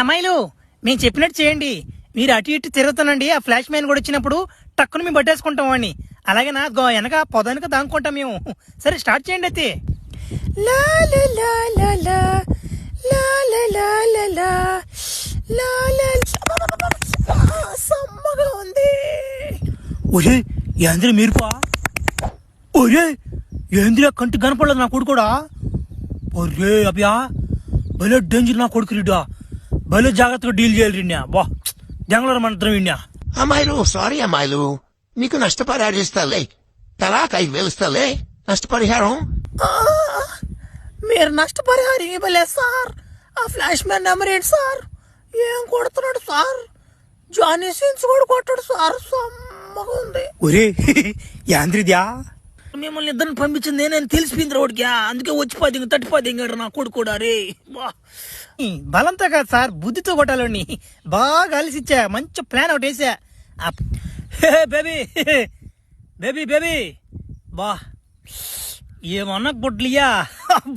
అమ్మాయిలు మేము చెప్పినట్టు చేయండి. మీరు అటు ఇటు తిరుగుతానండి. ఆ ఫ్లాష్ మ్యాన్ కూడా వచ్చినప్పుడు టక్కును మేము పట్టేసుకుంటాం వాడిని. అలాగే నా వెనక పొదానికి దాంకుంటాం మేము. సరే స్టార్ట్ చేయండి అయితే. లా లా లా లా లా లా లా లా లా లా లా సమ్మగా ఉంది. ఒరే ఏంద్ర మీరుపా, ఒరే ఏంద్ర కంటి కనపడలేదు నా కొడుకు కూడా. ఒరే అబ్యా భలే డేంజర్ నా కొడుకు రీడా, భలే జాగ్రత్తగా డీల్ చేయాలి రీడ్యా. బా జంగళ మంత్రం విన్యా. అమ్మాయిలు సారీ అమ్మాయిలు, మీకు నష్టపరిహారం ఇస్తాలే, తలాక్ 5,000 ఇస్తాలే నష్టపరిహారం. మీరు నష్టపరిహారం ఇవ్వలేదు సార్. ఆ ఫ్లాష్ మ్యాన్ నెంబర్ ఏంటి సార్? ఏం కొడుతున్నాడు సార్? జానీ సీన్స్ కూడా కొట్టాడు సార్. సమ్మగా ఉంది. ఒరే యాంద్రిద్యా, మిమ్మల్ని ఇద్దరిని పంపించింది నేను తెలిసిపోయింది రోడ్కి, అందుకే వచ్చిపోయింది తట్టిపోయింది నా కొడుకు కూడా. రే బలంతో కాదు సార్, బుద్ధితో కొట్టాలని బాగా అలిసిచ్చా. మంచి ప్లాన్ ఒకటి వేసా. బేబీ బేబీ బేబీ బా ఏమన్నా గుడ్లియా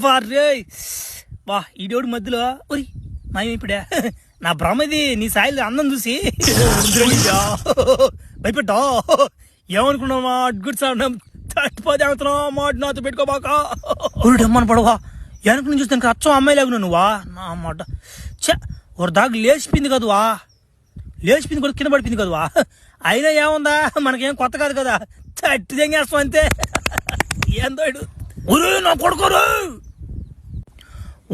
బా రే బా ఈడోడు మధ్యలో ఒరి మాయమైపోయా. నా భ్రమది నీ సాయిల్ అందం చూసి భయపెట్టా. ఏమనుకున్నావా గుడ్ సార్ తట్టిపోతే అవుతున్నావు మాట నాతో పెట్టుకోబాక. ఒరుడమ్మని పడవా వెనక నుంచి చూస్తే అచ్చం అమ్మాయి లాగున్నా నువ్వా నా మాట. చ ఒక దాకా లేచిపోయింది కదవా, లేచిపోయింది కూడా కింద పడిపోయింది కదవా. అయినా ఏముందా మనకేం కొత్త కాదు కదా, తట్టి తెంగేస్తాం అంతే. ఏందోడు ఒరే నా కొడుకోరు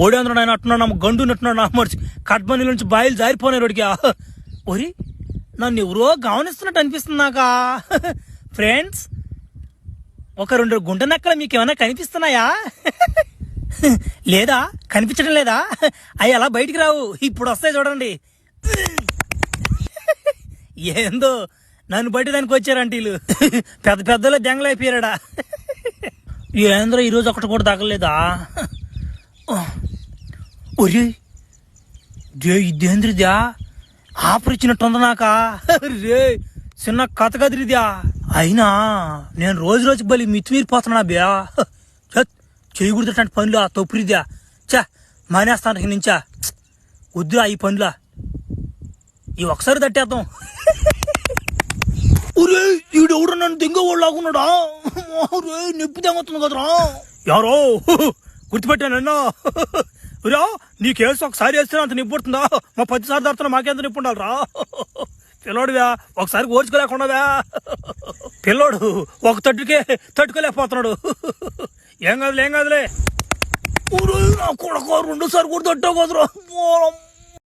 ఓడేంద్రుడు ఆయన అట్టున్నాడు, నమ్మ గండు నట్టున్నాడు. నా మర్చి కట్మనీ నుంచి బాయిలు జారిపోయినారు వాడికి. ఒరి నన్ను ఎవరో గమనిస్తున్నట్టు అనిపిస్తుంది నాకా. ఫ్రెండ్స్ ఒక 2 గుంట నక్కలు మీకు ఏమైనా కనిపిస్తున్నాయా? లేదా కనిపించడం లేదా? అవి అలా బయటికి రావు, ఇప్పుడు వస్తాయి చూడండి. ఏందో నన్ను బట్టి దానికి వచ్చారంటే వీళ్ళు పెద్ద పెద్దలో దెంగలైపోయాడా. ఏంద్ర ఈరోజు ఒకటి కూడా తగలేదా? ఒరే ఇదేంద్రిద్యా ఆఫర్ ఇచ్చినట్టుంది నాకా. రే చిన్న కథ కదిరిద్యా. అయినా నేను రోజు రోజుకి బలి మితిమీరిపోతున్నా బ్యా. చేయకూడదు పనులు తొప్పురిద్యా. చా మానేస్తాను నుంచా, వద్దురా ఈ పనులా, ఈ ఒకసారి తట్టేద్దాం. ఒరే ఈడెవడు నన్ను దెంగవాడు లాగున్నాడా? రే నొప్పి దెంగవుతుంది కదరా. ఎవరో గుర్తుపెట్టానన్నా. రా నీ కేసు ఒకసారి వేస్తే అంత నిప్పు పడుతుందా? మా 10 సార్లు దాడుతున్నా మాకెంత నిప్పు ఉండాలరా. పిల్లోడువా ఒకసారి ఓర్చుకోలేకుండావా. పిల్లోడు ఒక తట్టుకే తట్టుకోలేకపోతున్నాడు. ఏం కాదులే నా కొడుకు 2 సార్లు కూడా తట్టావు కదరా.